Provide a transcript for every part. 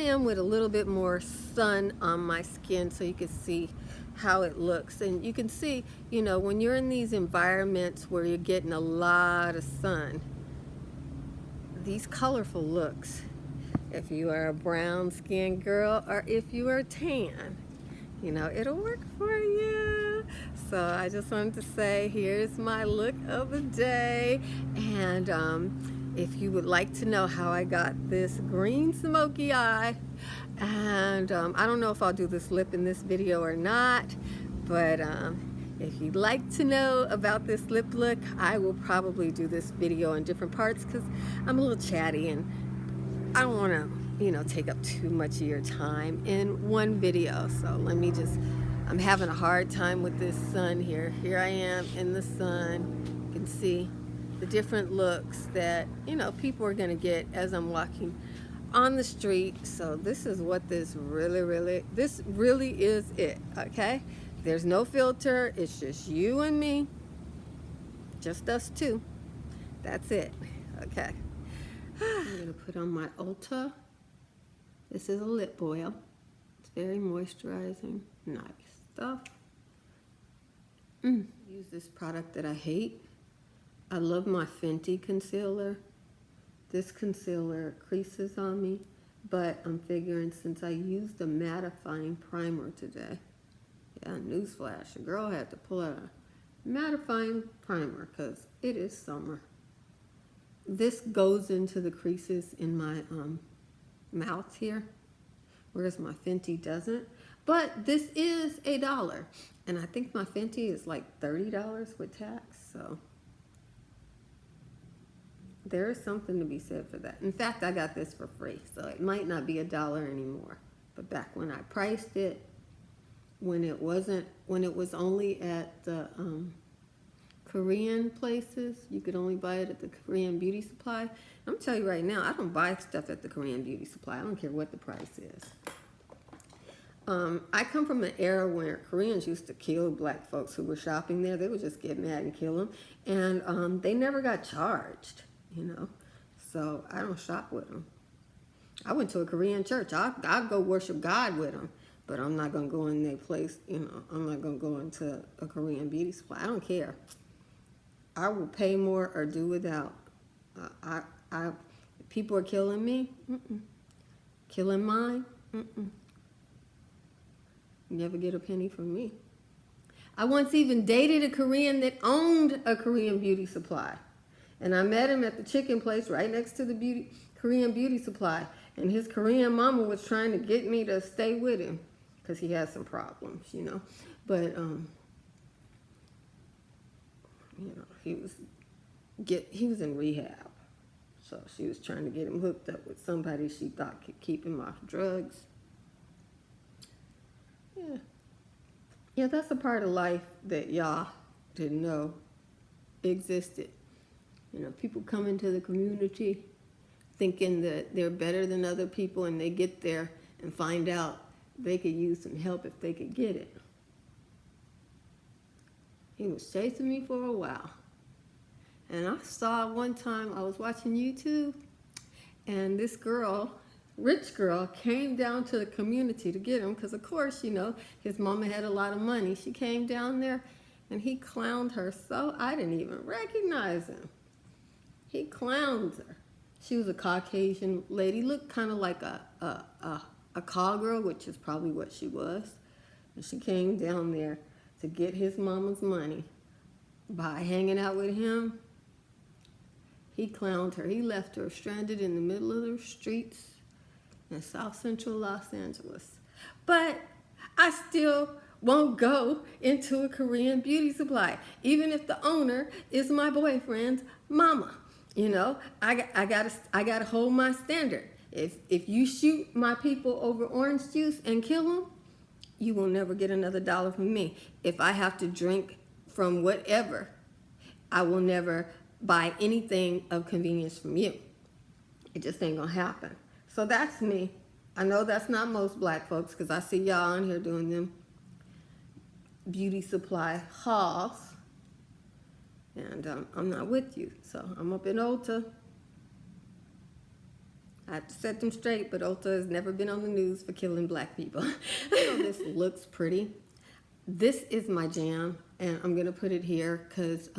am with a little bit more sun on my skin so you can see how it looks. And you can see, you know, when you're in these environments where you're getting a lot of sun, these colorful looks, if you are a brown skinned girl or if you are tan, you know, it'll work for you. So I just wanted to say, here's my look of the day. And if you would like to know how I got this green smoky eye, and I don't know if I'll do this lip in this video or not, but if you'd like to know about this lip look, I will probably do this video in different parts because I'm a little chatty and I don't want to, you know, take up too much of your time in one video. So let me just, I'm having a hard time with this sun here. Here I am in the sun. You can see the different looks that, you know, people are going to get as I'm walking on the street. So this is what this really is it, okay? There's no filter. It's just you and me. Just us two. That's it, okay? I'm going to put on my Ulta. This is a lip oil. It's very moisturizing. Nice stuff. Use this product that I hate. I love my Fenty concealer. This concealer creases on me, but I'm figuring since I used a mattifying primer today, yeah, newsflash, a girl had to pull out a mattifying primer because it is summer. This goes into the creases in my mouth here, whereas my Fenty doesn't. But this is $1, and I think my Fenty is like $30 with tax, so there is something to be said for that. In fact, I got this for free, so it might not be $1 anymore. But back when I priced it, when it was only at the Korean places, you could only buy it at the Korean beauty supply. I'm telling you right now, I don't buy stuff at the Korean beauty supply. I don't care what the price is. I come from an era where Koreans used to kill black folks who were shopping there. They would just get mad and kill them. And they never got charged, you know. So I don't shop with them. I went to a Korean church. I'll go worship God with them. But I'm not going to go in their place, you know. I'm not going to go into a Korean beauty supply. I don't care. I will pay more or do without. People are killing me. Killing mine. Never get a penny from me. I once even dated a Korean that owned a Korean beauty supply. And I met him at the chicken place right next to the Korean beauty supply. And his Korean mama was trying to get me to stay with him because he had some problems, you know. But, you know, he was in rehab. So she was trying to get him hooked up with somebody she thought could keep him off drugs. Yeah, that's a part of life that y'all didn't know existed. You know, people come into the community thinking that they're better than other people, and they get there and find out they could use some help if they could get it. He was chasing me for a while. And I saw one time, I was watching YouTube, and this girl, rich girl, came down to the community to get him because, of course, you know, his mama had a lot of money. She came down there, and he clowned her so I didn't even recognize him. He clowned her. She was a Caucasian lady, looked kind of like a call girl, which is probably what she was. And she came down there to get his mama's money by hanging out with him. He clowned her. He left her stranded in the middle of the streets in South Central Los Angeles. But I still won't go into a Korean beauty supply, even if the owner is my boyfriend's mama. You know, I gotta hold my standard. If you shoot my people over orange juice and kill them, you will never get another $1 from me. If I have to drink from whatever, I will never buy anything of convenience from you. It just ain't gonna happen. So that's me. I know that's not most black folks because I see y'all on here doing them beauty supply hauls. And I'm not with you. So I'm up in Ulta. I have to set them straight, but Ulta has never been on the news for killing black people. I know this looks pretty. This is my jam, and I'm going to put it here because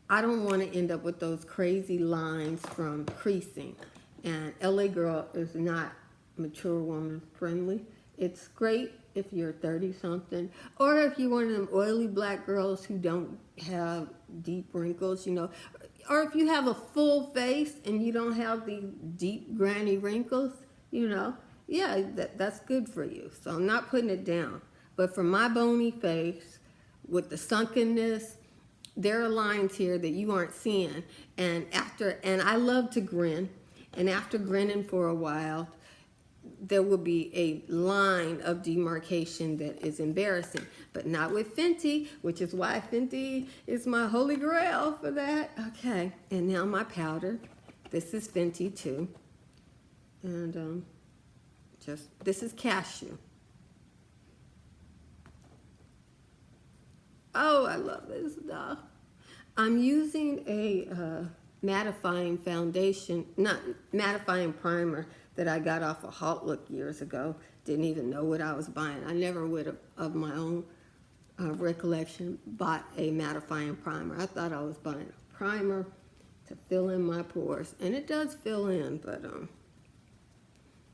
I don't want to end up with those crazy lines from creasing. And LA Girl is not mature woman friendly. It's great if you're 30-something, or if you're one of them oily black girls who don't have deep wrinkles, you know, or if you have a full face and you don't have the deep, granny wrinkles, you know, yeah, that's good for you. So I'm not putting it down. But for my bony face, with the sunkenness, there are lines here that you aren't seeing. And I love to grin, and after grinning for a while, there will be a line of demarcation that is embarrassing, but not with Fenty, which is why Fenty is my holy grail for that. Okay, and now my powder. This is Fenty too. And this is cashew. Oh, I love this stuff. I'm using a mattifying foundation, not mattifying primer that I got off of Halt Look years ago. Didn't even know what I was buying. I never would have, of my own recollection, bought a mattifying primer. I thought I was buying a primer to fill in my pores, and it does fill in, but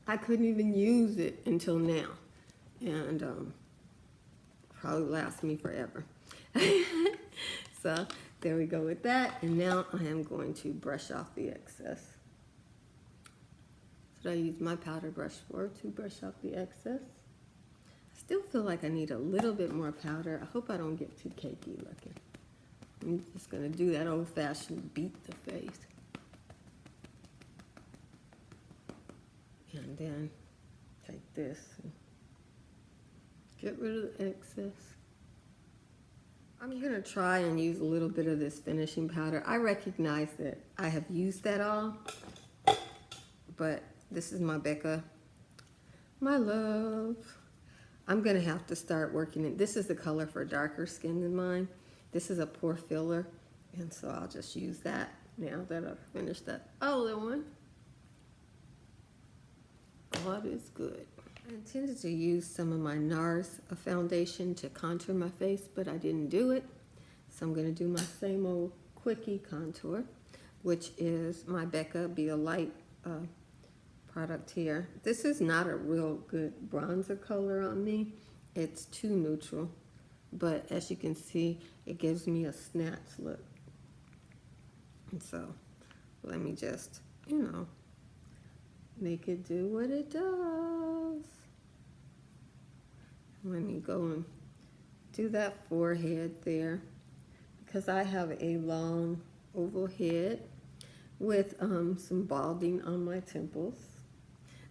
I couldn't even use it until now, and probably last me forever. So there we go with that, and now I am going to brush off the excess. That's what I use my powder brush for, to brush off the excess. I still feel like I need a little bit more powder. I hope I don't get too cakey looking. I'm just going to do that old-fashioned beat the face. And then take this and get rid of the excess. I'm going to try and use a little bit of this finishing powder. I recognize that I have used that all, but this is my Becca, my love. I'm going to have to start working it. This is the color for darker skin than mine. This is a pore filler, and so I'll just use that now that I've finished that other one. God is good. I intended to use some of my NARS foundation to contour my face, but I didn't do it. So I'm going to do my same old quickie contour, which is my Becca Be a Light product here. This is not a real good bronzer color on me. It's too neutral, but as you can see, it gives me a snatch look. And so let me just, you know, make it do what it does. Let me go and do that forehead there, because I have a long oval head with some balding on my temples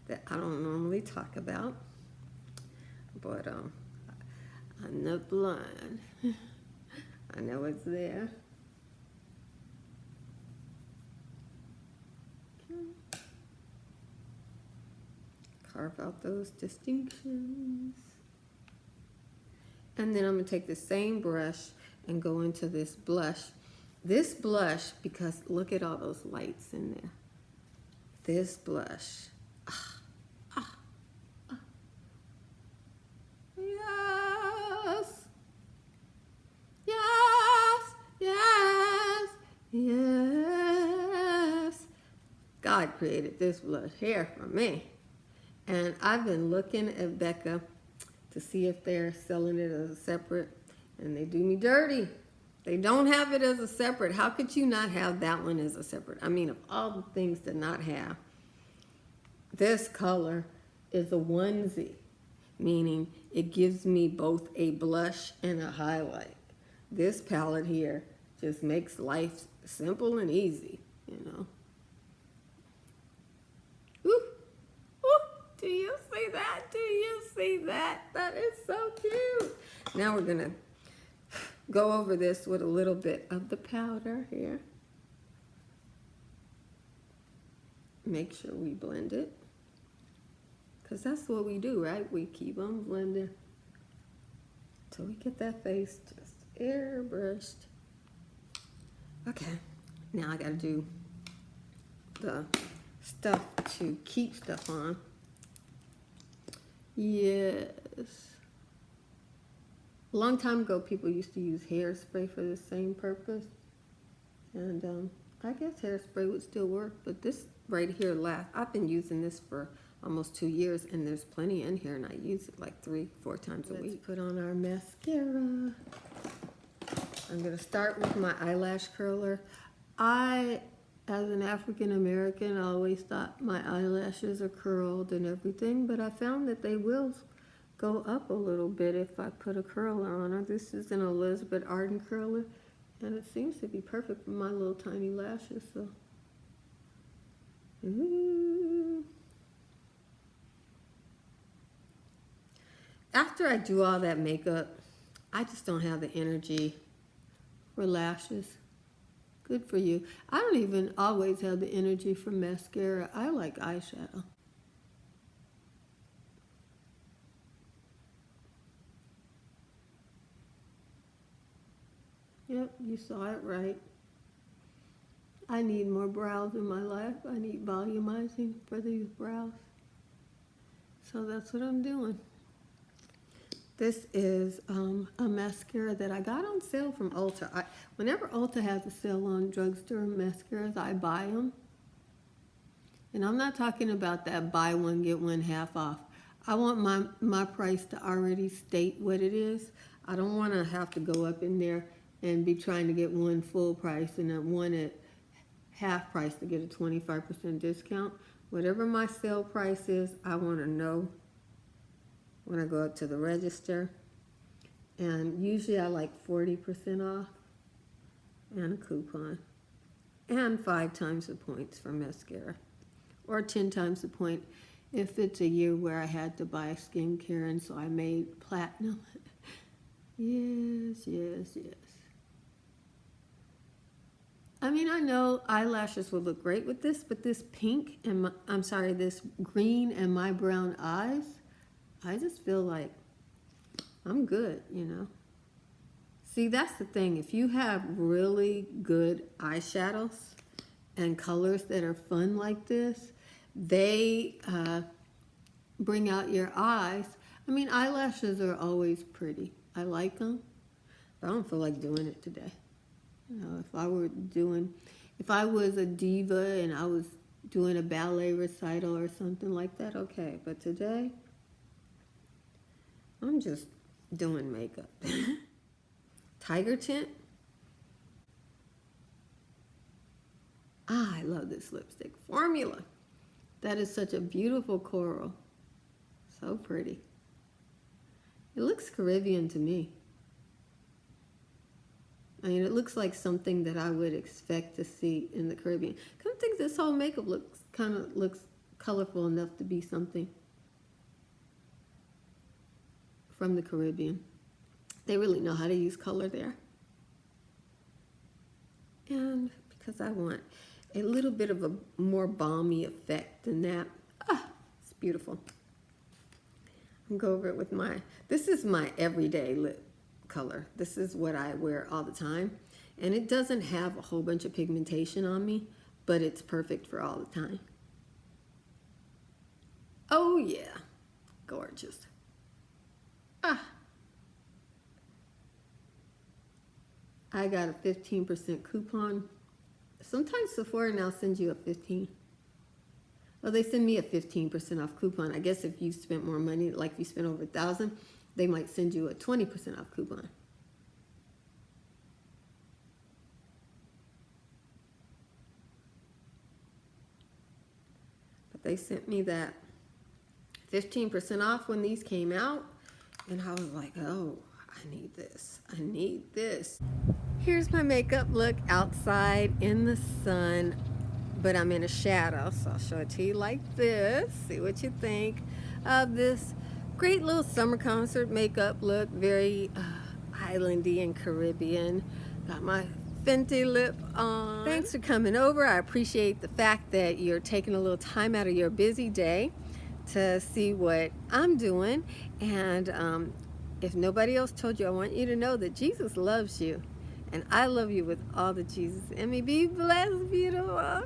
that I don't normally talk about, but I'm not blind. I know it's there. Carve out those distinctions. And then I'm going to take the same brush and go into this blush. This blush, because look at all those lights in there. This blush. Yes. Yes. Yes. Yes. God created this blush here for me. And I've been looking at Becca to see if they're selling it as a separate, and they do me dirty. They don't have it as a separate. How could you not have that one as a separate? I mean, of all the things to not have, this color is a onesie, meaning it gives me both a blush and a highlight. This palette here just makes life simple and easy, you know. Ooh. Do you see that? Do you see that? That is so cute. Now we're gonna go over this with a little bit of the powder here. Make sure we blend it, because that's what we do, right? We keep on blending till we get that face just airbrushed. Okay, now I gotta do the stuff to keep stuff on. Yes. A long time ago, people used to use hairspray for the same purpose. And I guess hairspray would still work, but this right here I've been using this for almost 2 years, and there's plenty in here, and I use it like 3-4 times a week. Let's put on our mascara. I'm gonna start with my eyelash curler. I, as an African American, always thought my eyelashes are curled and everything, but I found that they will go up a little bit if I put a curler on her. This is an Elizabeth Arden curler, and it seems to be perfect for my little tiny lashes. So, ooh. After I do all that makeup, I just don't have the energy for lashes. Good for you. I don't even always have the energy for mascara. I like eyeshadow. Yep, you saw it right. I need more brows in my life. I need volumizing for these brows. So that's what I'm doing. This is a mascara that I got on sale from Ulta. Whenever Ulta has a sale on drugstore mascaras, I buy them. And I'm not talking about that buy one, get one half off. I want my price to already state what it is. I don't want to have to go up in there and be trying to get one full price and then one at half price to get a 25% discount. Whatever my sale price is, I want to know when I go up to the register. And usually I like 40% off and a coupon. And 5 times the points for mascara. Or 10 times the point if it's a year where I had to buy skincare and so I made platinum. Yes, yes, yes. I mean, I know eyelashes would look great with this, but this pink and this green and my brown eyes, I just feel like I'm good, you know. See, that's the thing. If you have really good eyeshadows and colors that are fun like this, they bring out your eyes. I mean, eyelashes are always pretty. I like them, but I don't feel like doing it today. You know, if I was a diva and I was doing a ballet recital or something like that, okay. But today, I'm just doing makeup. Tiger tint. I love this lipstick formula. That is such a beautiful coral. So pretty. It looks Caribbean to me. I mean, it looks like something that I would expect to see in the Caribbean. I don't think this whole makeup looks colorful enough to be something from the Caribbean. They really know how to use color there. And because I want a little bit of a more balmy effect than that. It's beautiful. I'm going to go over it with this is my everyday lip color. This is what I wear all the time. And it doesn't have a whole bunch of pigmentation on me, but it's perfect for all the time. Oh yeah, gorgeous. I got a 15% coupon. Sometimes Sephora now sends you a 15. Well, they send me a 15% off coupon. I guess if you spent more money, like if you spent over $1,000, they might send you a 20% off coupon. But they sent me that 15% off when these came out, and I was like, oh, I need this. I need this. Here's my makeup look outside in the sun, but I'm in a shadow, so I'll show it to you like this. See what you think of this great little summer concert makeup look. Very islandy and Caribbean. Got my Fenty lip on. Thanks for coming over. I appreciate the fact that you're taking a little time out of your busy day to see what I'm doing. And if nobody else told you, I want you to know that Jesus loves you. And I love you with all the Jesus in me. Be blessed, beautiful.